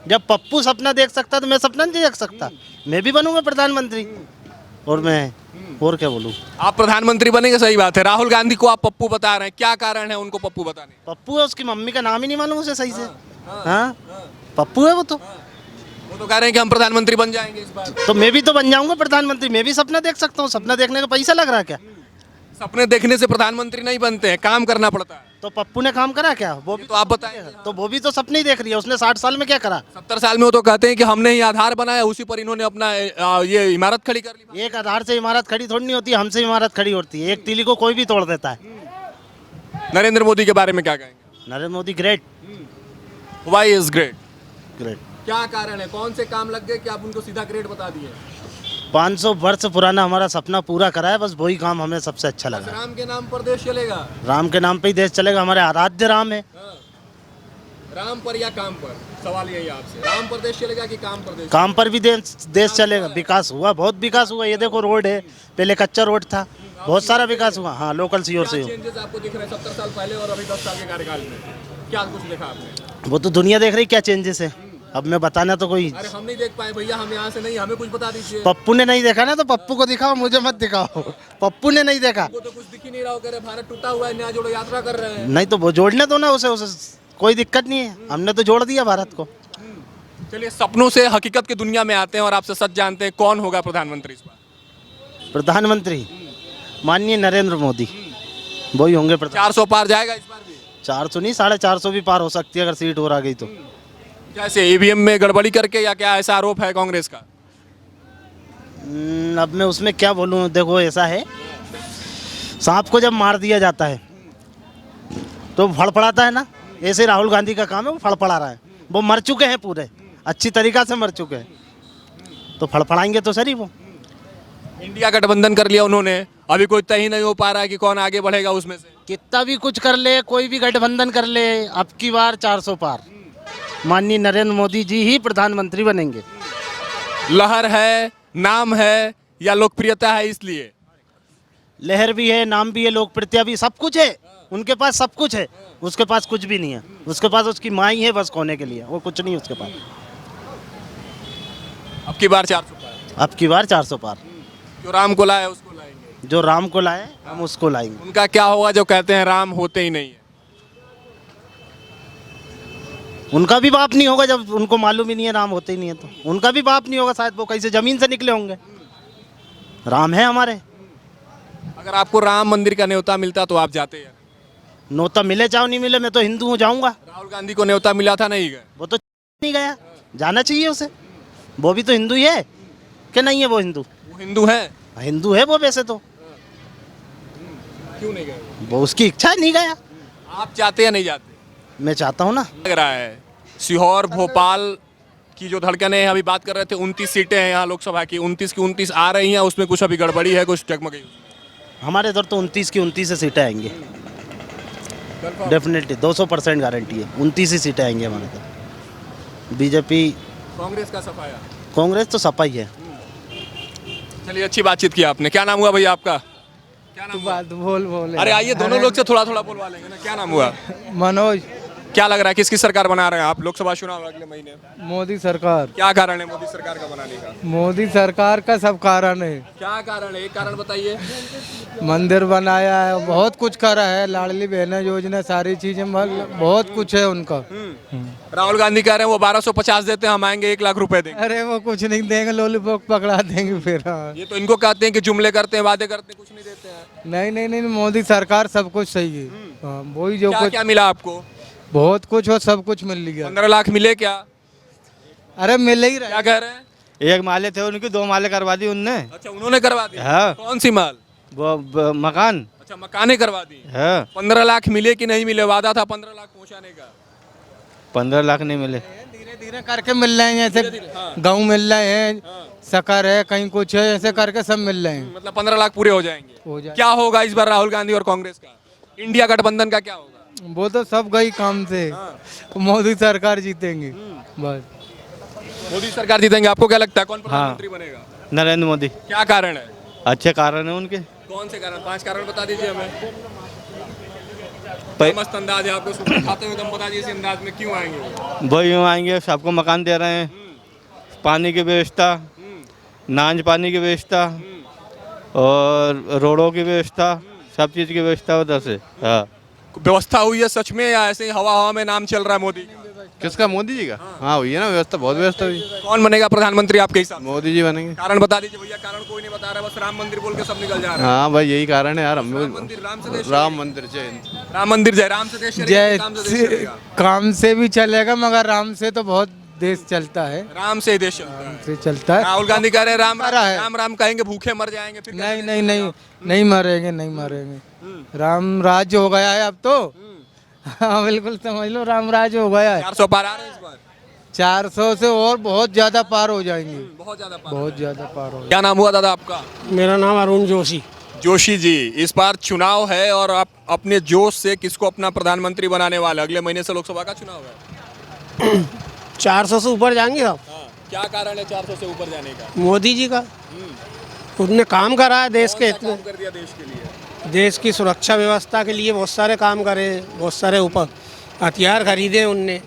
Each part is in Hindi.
जब पप्पू सपना देख सकता तो मैं सपना नहीं देख सकता? मैं भी बनूंगा प्रधानमंत्री। और और क्या बोलूं? आप प्रधानमंत्री बनेंगे, सही बात है। राहुल गांधी को आप पप्पू बता रहे हैं, क्या कारण है उनको पप्पू बताने? पप्पू है, उसकी मम्मी का नाम ही नहीं मालूम उसे सही से। हाँ, पप्पू है वो तो। वो तो कह रहे हैं कि हम प्रधानमंत्री बन जाएंगे इस बार। तो मैं भी तो बन जाऊंगा प्रधानमंत्री, मैं भी सपना देख सकता हूँ। सपना देखने का पैसा लग रहा है क्या? सपने देखने से प्रधानमंत्री नहीं बनते हैं, काम करना पड़ता है। तो पप्पू ने काम करा क्या? वो भी तो आप बताएं। तो वो भी तो सपने ही देख रही है। उसने 60 साल में क्या करा? 70 साल में वो तो कहते हैं कि हमने ही आधार बनाया, उसी पर इन्होंने अपना ये इमारत खड़ी कर ली। एक आधार से इमारत खड़ी थोड़ी नहीं होती, हमसे इमारत खड़ी होती है। एक तीली को कोई भी तोड़ देता है। नरेंद्र मोदी के बारे में क्या कहेंगे? Narendra Modi great. Why is great? Great. क्या कारण है, कौन से काम लग गए कि आप उनको सीधा ग्रेट बता दिए? 500 वर्ष पुराना हमारा सपना पूरा करा है, बस वही काम हमें सबसे अच्छा लगा। राम के नाम पर देश चलेगा? राम के नाम पे ही देश चलेगा। हमारे आराध्य राम है। राम पर या काम पर? सवाल यही आपसे, राम पर देश चलेगा कि काम पर देश? काम पर भी देश चलेगा। विकास हुआ, बहुत विकास हुआ। ये देखो रोड है, पहले कच्चा रोड था, बहुत सारा विकास हुआ। हाँ, लोकल सीओ से चेंजेस आपको दिख रहे हैं 70 साल पहले और अभी 10 साल के कार्यकाल में? क्या कुछ देखा आपने? वो तो दुनिया देख रही क्या चेंजेस है। अब मैं बताना तो कोई। अरे हम नहीं देख पाए भैया, हम यहाँ से नहीं, हमें कुछ बता दीजिए। पप्पू ने नहीं देखा ना, तो पप्पू को दिखाओ, मुझे मत दिखाओ। पप्पू ने नहीं देखा। तो कुछ दिख ही नहीं रहा हो, कह रहे भारत टूटा हुआ है, नया जोड़ो यात्रा कर रहे हैं। नहीं तो वो जोड़ने दो ना उसे कोई दिक्कत नहीं है। हमने तो जोड़ दिया भारत को। चलिए, सपनों से हकीकत की दुनिया में आते हैं और आपसे सच जानते हैं, कौन होगा प्रधानमंत्री इस बार? प्रधानमंत्री माननीय नरेंद्र मोदी, वही होंगे 400 पार जाएगा इस बार भी? 400 नहीं, 450 भी पार हो सकती है अगर सीट और आ गई तो। कैसे, ईवीएम में गड़बड़ी करके या क्या ऐसा आरोप है कांग्रेस का? अब मैं उसमें क्या बोलूँ। देखो ऐसा है, सांप को जब मार दिया जाता है तो फड़फड़ाता है ना। ऐसे राहुल गांधी का काम है, वो फड़फड़ा रहा है। वो मर चुके हैं पूरे, अच्छी तरीका से मर चुके हैं, तो फड़फड़ाएंगे तो सही। वो इंडिया गठबंधन कर लिया उन्होंने, अभी कोई तय ही नहीं हो पा रहा है कि कौन आगे बढ़ेगा उसमें से। कितना भी कुछ कर ले, कोई भी गठबंधन कर ले, अब की बार 400 पार माननीय नरेंद्र मोदी जी ही प्रधानमंत्री बनेंगे। लहर है, नाम है या लोकप्रियता है इसलिए? लहर भी है, नाम भी है, लोकप्रियता भी, सब कुछ है उनके पास। सब कुछ है, उसके पास कुछ भी नहीं है। उसके पास उसकी माँ ही है बस खोने के लिए, वो कुछ नहीं है उसके पास। अब की बार 400 पार? अब की बार 400 पार। जो राम को लाए उसको लाएंगे? जो राम को लाए हम उसको लाएंगे। उनका क्या होगा जो कहते हैं राम होते ही नहीं है? उनका भी बाप नहीं होगा जब उनको मालूम ही नहीं है राम होते ही नहीं है। तो उनका भी बाप नहीं होगा शायद, वो कैसे जमीन से निकले होंगे। राम है हमारे। अगर आपको राम मंदिर का न्योता मिलता तो आप जाते हैं? न्योता मिले चाहे नहीं मिले, मैं तो हिंदू हूँ, जाऊंगा। राहुल गांधी को न्योता मिला था, नहीं गए? वो तो नहीं गया, जाना चाहिए उसे। वो भी तो हिंदू ही है कि नहीं है? वो हिंदू, वो हिंदू है? हिंदू है वो वैसे तो। क्यों नहीं गए? वो उसकी इच्छा है, नहीं गया। आप चाहते या नहीं जाते? मैं चाहता हूँ ना। लग रहा है सीहोर भोपाल की जो धड़कनें हैं, अभी बात कर रहे थे 29 सीटें हैं यहाँ लोकसभा की, 29 की 29 आ रही हैं, उसमें कुछ अभी गड़बड़ी है, कुछ डगमगी। हमारे इधर तो 29 की 29 से सीटें आएंगी डेफिनेटली, 200% गारंटी है। 29 ही सीटें आएंगी हमारे इधर। बीजेपी, कांग्रेस का सफाया? कांग्रेस तो सपा ही है। चलिए, अच्छी बातचीत की आपने। क्या नाम हुआ भैया आपका? क्या नाम हुआ? बोल अरे आइए, दोनों लोग से थोड़ा थोड़ा बोलवा लेंगे ना। क्या नाम हुआ? मनोज। क्या लग रहा है, किसकी सरकार बना रहे हैं आप? लोकसभा चुनाव अगले महीने। मोदी सरकार। क्या कारण है मोदी सरकार का बनाने का? मोदी सरकार का सब कारण है। क्या कारण है, एक कारण बताइए। मंदिर बनाया है, बहुत कुछ करा है, लाडली बहना योजना, सारी चीजें, बहुत कुछ है उनका। राहुल गांधी कह रहे हैं वो 1250 देते हैं, हम आएंगे 1 लाख रुपए देंगे। अरे वो कुछ नहीं देंगे, लॉलीपॉप पकड़ा देंगे फिर। हाँ। ये तो इनको कहते हैं कि जुमले करते हैं, वादे करते हैं, कुछ नहीं देते हैं। नहीं नहीं नहीं, मोदी सरकार सब कुछ सही है। हाँ, वही जो क्या कुछ, क्या मिला आपको? बहुत कुछ हो, सब कुछ मिल गया। 15 लाख मिले क्या? अरे मिल ही रहा क्या कह रहे हैं? एक माले थे उनकी, 2 माले करवा दी उनने। अच्छा, उन्होंने करवा दी? हाँ। कौन सी माल? वो मकान। अच्छा, मकाने करवा दी। हाँ। 15 लाख मिले कि नहीं मिले? वादा था 15 लाख पहुंचाने का। 15 लाख नहीं मिले, धीरे धीरे करके मिल रहे हैं। जैसे गेहूँ मिल रहे हैं, शक्कर है, कहीं कुछ है, ऐसे करके सब मिल रहे हैं। मतलब 15 लाख पूरे हो जाएंगे। हो जाए। क्या होगा इस बार राहुल गांधी और कांग्रेस का, इंडिया गठबंधन का क्या होगा? वो तो सब गई काम से। मोदी सरकार जीतेंगे बस। मोदी सरकार जीतेंगे। आपको क्या लगता है कौन प्रधानमंत्री बनेगा? नरेंद्र मोदी। क्या कारण है? अच्छे कारण है उनके। कौन से कारण? 5 कारण बता दीजिए हमें। मस्त अंदाज है आपको, सूखा खाते हुए दम बता दीजिए, इस अंदाज में क्यों आएंगे वो? वही यूँ आएंगे, सबको मकान दे रहे हैं, पानी की व्यवस्था, नांज पानी की व्यवस्था और रोडों की व्यवस्था, सब चीज़ की व्यवस्था उधर से। हाँ, व्यवस्था हुई है सच में या ऐसे ही हवा हवा में नाम चल रहा है मोदी का? किसका? मोदी जी का। हाँ हुई है ना व्यवस्था, बहुत व्यवस्था हुई। कौन बनेगा प्रधानमंत्री आपके हिसाब से? मोदी जी बनेंगे। कारण बता दीजिए भैया, कारण कोई नहीं बता रहा, बस राम मंदिर बोल के सब निकल जा रहा है। हाँ भाई यही कारण है यार, हम राम मंदिर, राम से देश राम मंदिर जय हिंद। राम मंदिर जय, राम से देश चलेगा, काम से देश चलेगा? काम से भी चलेगा, मगर राम से तो बहुत देश चलता है, राम से ही देश चलता है। से चलता है। राहुल गांधी कह रहे हैं राम रहा है। राम राम कहेंगे भूखे मर जाएंगे, फिर नहीं नहीं नहीं, नहीं मरेंगे, नहीं मरेंगे। राम राज्य हो गया है अब तो। हाँ बिल्कुल समझ लो, राम राज्य हो गया है। 400 पार आ रहे हैं इस बार? 400 से और बहुत ज्यादा पार हो जाएंगे, बहुत ज्यादा पार। बहुत ज्यादा पार हो क्या नाम हुआ दादा आपका? मेरा नाम अरुण जोशी। जोशी जी, इस बार चुनाव है और आप अपने जोश से किसको अपना प्रधानमंत्री बनाने वाले? अगले महीने से लोकसभा का चुनाव है। 400 से ऊपर जाएंगे साहब। क्या कारण है 400 से ऊपर जाने का? मोदी जी का, उनने काम करा है देश के इतने, काम कर दिया देश के लिए। देश की सुरक्षा व्यवस्था के लिए बहुत सारे काम करे, बहुत सारे ऊपर हथियार खरीदे उनने,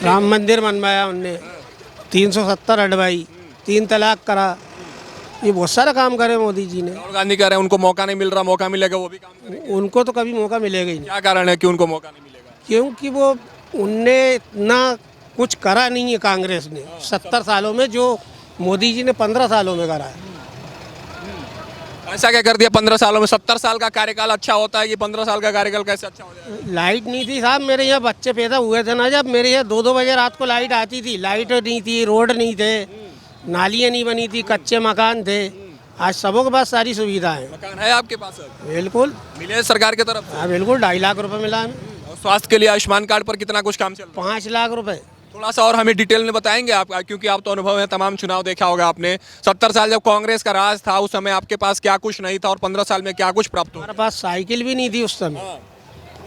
राम मंदिर बनवाया उनने, 370 हटवाई, 3 तलाक करा, ये बहुत सारे काम करे मोदी जी ने। राहुल गांधी कह रहे हैं उनको मौका नहीं मिल रहा, मौका मिलेगा वो भी काम करेंगे। उनको तो कभी मौका मिलेगा ही नहीं, क्या कारण है कि उनको मौका नहीं मिलेगा? क्योंकि वो उनने इतना कुछ करा नहीं है कांग्रेस ने 70 सालों में, जो मोदी जी ने 15 सालों में करा है। ऐसा क्या कर दिया 15 सालों में? 70 साल का कार्यकाल अच्छा होता है कि 15 साल का कार्यकाल कैसे अच्छा हो जाएगा? लाइट नहीं थी साहब, मेरे यहाँ बच्चे पैदा हुए थे ना जब, मेरे यहाँ 2-2 बजे रात को लाइट आती थी। लाइट नहीं थी, रोड नहीं थे, नालियाँ नहीं बनी थी, कच्चे मकान थे। आज सबों के पास सारी सुविधाएं। मकान है आपके पास अब? बिल्कुल, मिले हैं सरकार की तरफ से? हाँ बिल्कुल, 2.5 लाख रुपए मिला हमें। और स्वास्थ्य के लिए आयुष्मान कार्ड पर कितना कुछ काम चल रहा है? 5 लाख रुपए। थोड़ा सा और हमें डिटेल में बताएंगे आप, क्योंकि आप तो अनुभव है, तमाम चुनाव देखा होगा आपने। 70 साल जब कांग्रेस का राज था उस समय आपके पास क्या कुछ नहीं था और 15 साल में क्या कुछ प्राप्त हुआ? हमारे पास साइकिल भी नहीं थी उस समय।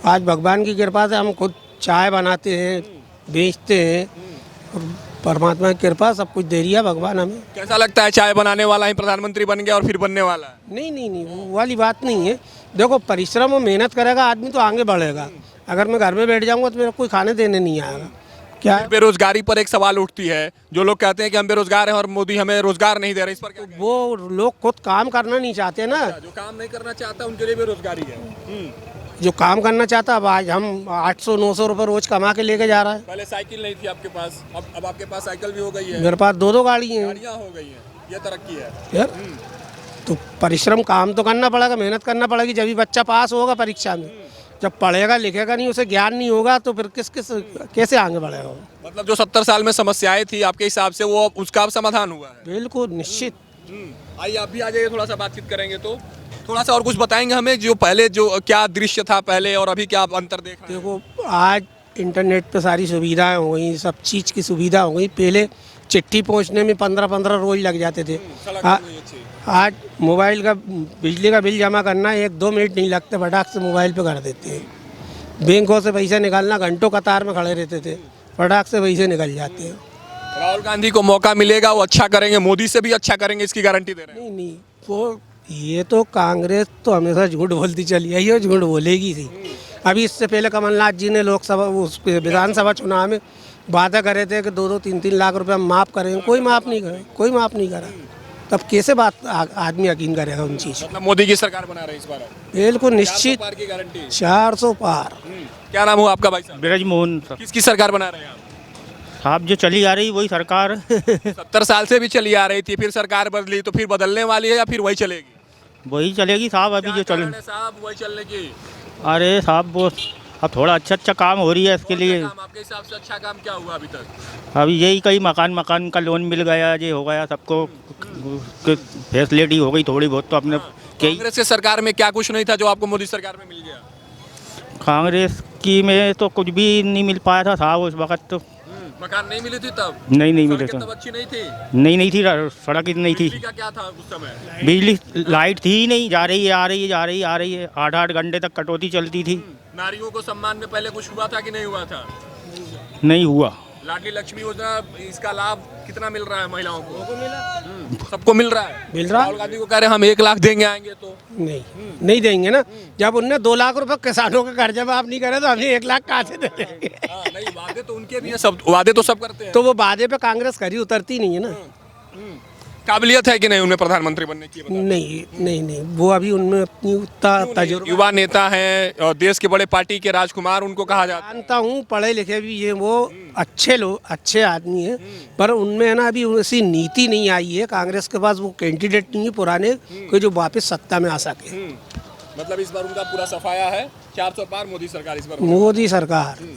आज भगवान की कृपा से हम खुद चाय बनाते हैं, बेचते हैं, और परमात्मा की कृपा सब कुछ दे दिया भगवान हमें। कैसा लगता है चाय बनाने वाला ही प्रधानमंत्री बन गया और फिर बनने वाला है? नहीं नहीं नहीं, वो वाली बात नहीं है। देखो, परिश्रम और मेहनत करेगा आदमी तो आगे बढ़ेगा। अगर मैं घर में बैठ जाऊंगा तो मेरा कोई खाने देने नहीं आएगा। क्या है? बेरोजगारी पर एक सवाल उठती है, जो लोग कहते हैं कि हम बेरोजगार हैं और मोदी हमें रोजगार नहीं दे रहे, इस पर क्या कहेंगे? वो लोग खुद काम करना नहीं चाहते ना। जो काम नहीं करना चाहता उनके लिए बेरोजगारी है। जो काम करना चाहता, अब आज हम 800-900 रुपये रोज कमा के लेके जा रहा है। पहले साइकिल नहीं थी आपके पास, अब आपके पास साइकिल भी हो गई है, मेरे पास 2-2 गाड़ी हैं गाड़ियाँ हो गई हैं, ये तरक्की है। यार। तो परिश्रम, काम तो करना पड़ेगा, मेहनत करना पड़ेगी, जब भी बच्चा पास होगा परीक्षा में। जब पढ़ेगा लिखेगा नहीं, उसे ज्ञान नहीं होगा, तो फिर कैसे आगे बढ़ेगा वो? मतलब जो 70 साल में समस्याएं थी आपके हिसाब से, वो उसका अब समाधान हुआ है? बिल्कुल निश्चित। आइए आप भी आ जाइए, थोड़ा सा बातचीत करेंगे। तो थोड़ा सा और कुछ बताएंगे हमें, जो पहले जो क्या दृश्य था पहले और अभी क्या अंतर देख रहे हैं? देखो, आज इंटरनेट पे सारी सुविधाएं हो गई, सब चीज़ की सुविधा हो गई। पहले चिट्ठी पहुंचने में 15-15 रोज लग जाते थे। आज मोबाइल का बिजली का बिल जमा करना 1-2 मिनट नहीं लगते, फटाक से मोबाइल पे कर देते हैं। बैंकों से पैसा निकालना, घंटों कतार में खड़े रहते थे, फटाक से पैसे निकल जाते हैं। राहुल गांधी को मौका मिलेगा, वो अच्छा करेंगे, मोदी से भी अच्छा करेंगे, इसकी गारंटी दे रहे हैं? नहीं नहीं, वो ये तो कांग्रेस तो हमेशा झूठ बोलती चली आई है, झूठ बोलेगी थी। अभी इससे पहले कमलनाथ जी ने लोकसभा, उस विधानसभा चुनाव में वादा करे थे कि 2-2, 3-3 लाख रुपए हम माफ़ करेंगे। कोई माफ़ नहीं करे, कोई माफ़ नहीं करा। तब कैसे बात आदमी यकीन करेगा उन चीज़? मतलब मोदी की सरकार बना रही है इस बार? बिल्कुल निश्चित, 400 पार की गारंटी। 400 पार। क्या नाम हुआ आपका भाई साहब? ब्रजमोहन किसकी सरकार बना रहे हैं आप? साहब, जो चली आ रही वही सरकार 70 साल से भी चली आ रही थी, फिर सरकार बदली, तो फिर बदलने वाली है या फिर वही चलेगी? वही चलेगी साहब। अभी जो चल, साहब वही चलने की? अरे साहब, वो अब थोड़ा अच्छा काम हो रही है इसके लिए। काम आपके हिसाब से अच्छा काम क्या हुआ अभी तक? अभी यही कई मकान का लोन मिल गया, ये हो गया, सबको फैसिलिटी हो गई थोड़ी बहुत। तो अपने कांग्रेस की सरकार में क्या कुछ नहीं था जो आपको मोदी सरकार में मिल गया? कांग्रेस की में तो कुछ भी नहीं मिल पाया था साहब उस वक्त। तो मकान नहीं मिली थी तब? नहीं मिले थे। तब अच्छी नहीं थी? नहीं थी, सड़क इतनी नहीं थी। बिजली का क्या था उस समय? बिजली लाइट थी ही नहीं, जा रही है आ रही है, जा रही आ रही है। 8-8 घंटे तक कटौती चलती थी। नारियों को सम्मान में पहले कुछ हुआ था कि नहीं हुआ था? नहीं हुआ। लाडली लक्ष्मी योजना, इसका लाभ कितना मिल रहा है महिलाओं को? सबको मिल रहा है। मिल रहा है। राहुल गांधी को कह रहे हैं हम 1 लाख देंगे आएंगे तो नहीं देंगे ना। जब उनने 2 लाख रुपए किसानों का कर्जा माफ नहीं करे तो हमें 1 लाख कहाँ से दे देंगे? नहीं, वादे तो उनके भी हैं, सब वादे तो सब करते हैं। तो वो वादे पे कांग्रेस खरी उतरती नहीं है ना। काबिलियत है कि नहीं उनमें प्रधानमंत्री बनने की? नहीं, वो अभी उनमें अपनी उतना तजुर्बा। युवा नेता हैं और देश के बड़े पार्टी के राजकुमार, उनको कहा जाता है। जानता हूँ, पढ़े लिखे भी ये वो अच्छे लोग, अच्छे आदमी हैं, पर उनमें है ना अभी वैसी नीति नहीं आई है। कांग्रेस के पास वो कैंडिडेट नहीं है पुराने कोई जो वापस सत्ता में आ सके। मतलब इस बार उनका पूरा सफाया है, 400 पार मोदी सरकार इस बार। मोदी सरकार